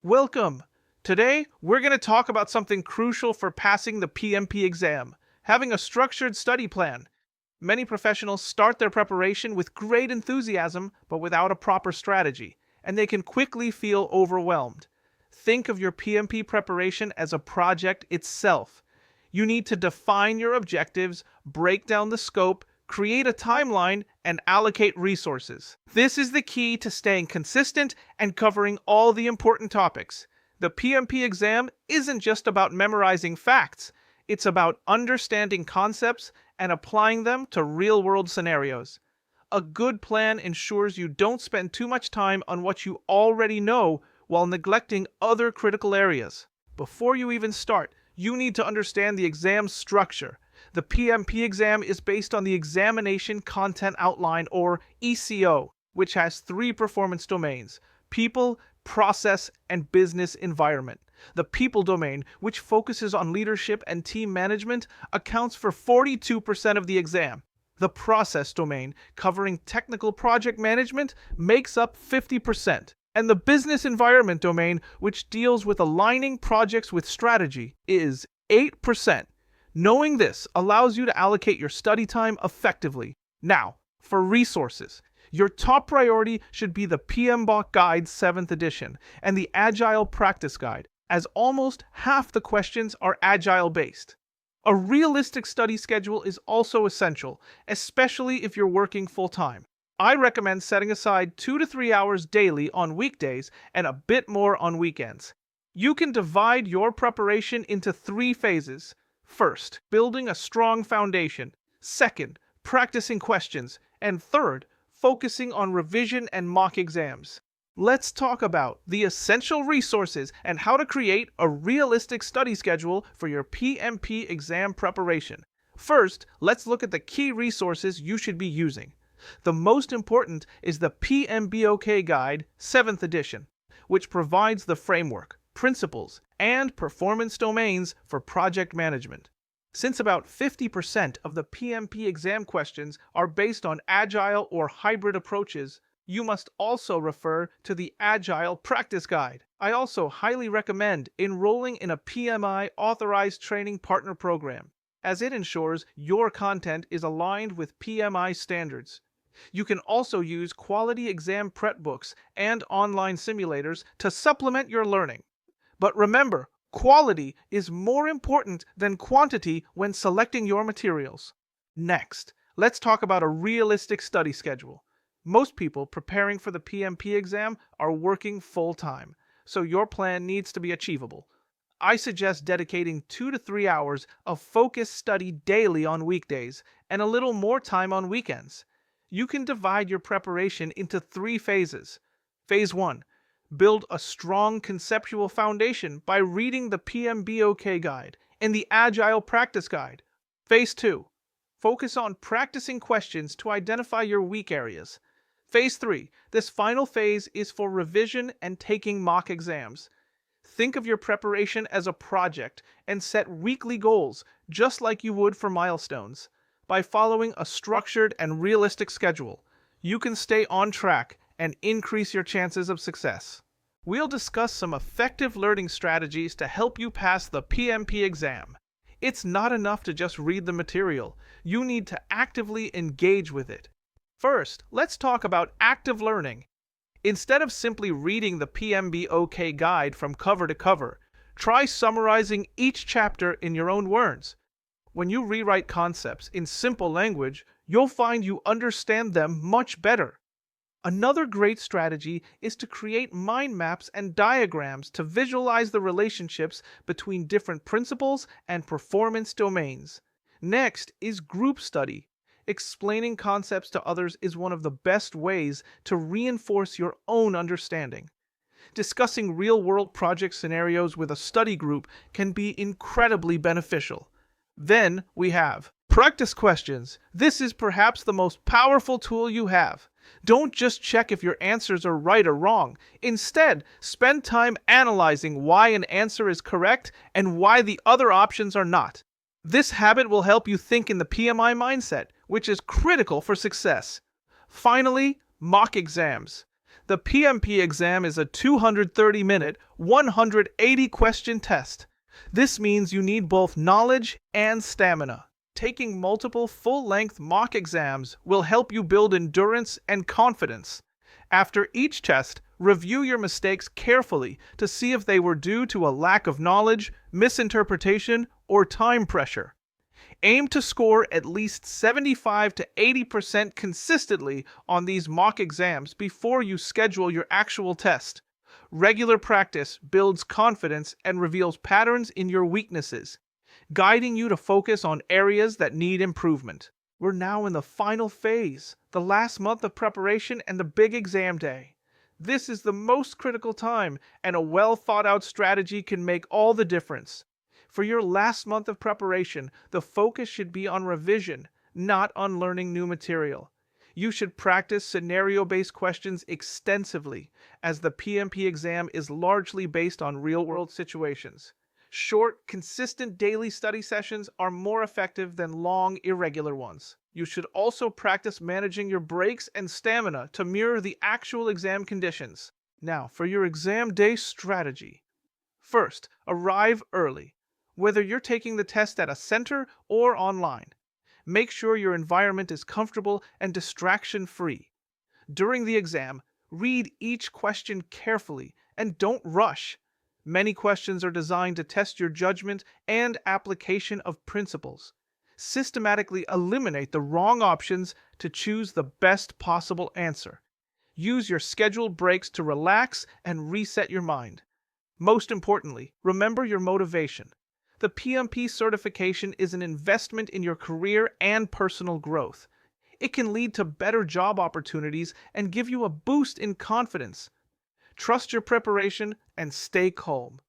Welcome! Today, we're going to talk about something crucial for passing the PMP exam, having a structured study plan. Many professionals start their preparation with great enthusiasm, but without a proper strategy, and they can quickly feel overwhelmed. Think of your PMP preparation as a project itself. You need to define your objectives, break down the scope, create a timeline, and allocate resources. This is the key to staying consistent and covering all the important topics. The PMP exam isn't just about memorizing facts, it's about understanding concepts and applying them to real-world scenarios. A good plan ensures you don't spend too much time on what you already know while neglecting other critical areas. Before you even start, you need to understand the exam's structure. The PMP exam is based on the Examination Content Outline, or ECO, which has three performance domains: people, process, and business environment. The people domain, which focuses on leadership and team management, accounts for 42% of the exam. The process domain, covering technical project management, makes up 50%. And the business environment domain, which deals with aligning projects with strategy, is 8%. Knowing this allows you to allocate your study time effectively. Now, for resources. Your top priority should be the PMBOK Guide 7th edition and the Agile Practice Guide, as almost half the questions are Agile-based. A realistic study schedule is also essential, especially if you're working full-time. I recommend setting aside 2 to 3 hours daily on weekdays and a bit more on weekends. You can divide your preparation into 3 phases. First, building a strong foundation. Second, practicing questions. And third, focusing on revision and mock exams. Let's talk about the essential resources and how to create a realistic study schedule for your PMP exam preparation. First, let's look at the key resources you should be using. The most important is the PMBOK Guide 7th edition, which provides the framework, principles, and performance domains for project management. Since about 50% of the PMP exam questions are based on Agile or hybrid approaches, you must also refer to the Agile Practice Guide. I also highly recommend enrolling in a PMI Authorized Training Partner program, as it ensures your content is aligned with PMI standards. You can also use quality exam prep books and online simulators to supplement your learning. But remember, quality is more important than quantity when selecting your materials. Next, let's talk about a realistic study schedule. Most people preparing for the PMP exam are working full-time, so your plan needs to be achievable. I suggest dedicating 2 to 3 hours of focused study daily on weekdays and a little more time on weekends. You can divide your preparation into 3 phases. Phase 1. Build a strong conceptual foundation by reading the PMBOK Guide and the Agile Practice Guide. Phase 2. Focus on practicing questions to identify your weak areas. Phase 3. This final phase is for revision and taking mock exams. Think of your preparation as a project and set weekly goals, just like you would for milestones. By following a structured and realistic schedule, you can stay on track and increase your chances of success. We'll discuss some effective learning strategies to help you pass the PMP exam. It's not enough to just read the material. You need to actively engage with it. First, let's talk about active learning. Instead of simply reading the PMBOK Guide from cover to cover, try summarizing each chapter in your own words. When you rewrite concepts in simple language, you'll find you understand them much better. Another great strategy is to create mind maps and diagrams to visualize the relationships between different principles and performance domains. Next is group study. Explaining concepts to others is one of the best ways to reinforce your own understanding. Discussing real-world project scenarios with a study group can be incredibly beneficial. Then we have practice questions. This is perhaps the most powerful tool you have. Don't just check if your answers are right or wrong. Instead, spend time analyzing why an answer is correct and why the other options are not. This habit will help you think in the PMI mindset, which is critical for success. Finally, mock exams. The PMP exam is a 230-minute, 180-question test. This means you need both knowledge and stamina. Taking multiple full-length mock exams will help you build endurance and confidence. After each test, review your mistakes carefully to see if they were due to a lack of knowledge, misinterpretation, or time pressure. Aim to score at least 75 to 80% consistently on these mock exams before you schedule your actual test. Regular practice builds confidence and reveals patterns in your weaknesses, guiding you to focus on areas that need improvement. We're now in the final phase, the last month of preparation and the big exam day. This is the most critical time, and a well-thought-out strategy can make all the difference. For your last month of preparation, the focus should be on revision, not on learning new material. You should practice scenario-based questions extensively, as the PMP exam is largely based on real-world situations. Short, consistent daily study sessions are more effective than long, irregular ones. You should also practice managing your breaks and stamina to mirror the actual exam conditions. Now, for your exam day strategy. First, arrive early. Whether you're taking the test at a center or online, make sure your environment is comfortable and distraction-free. During the exam, read each question carefully and don't rush. Many questions are designed to test your judgment and application of principles. Systematically eliminate the wrong options to choose the best possible answer. Use your scheduled breaks to relax and reset your mind. Most importantly, remember your motivation. The PMP certification is an investment in your career and personal growth. It can lead to better job opportunities and give you a boost in confidence. Trust your preparation and stay calm.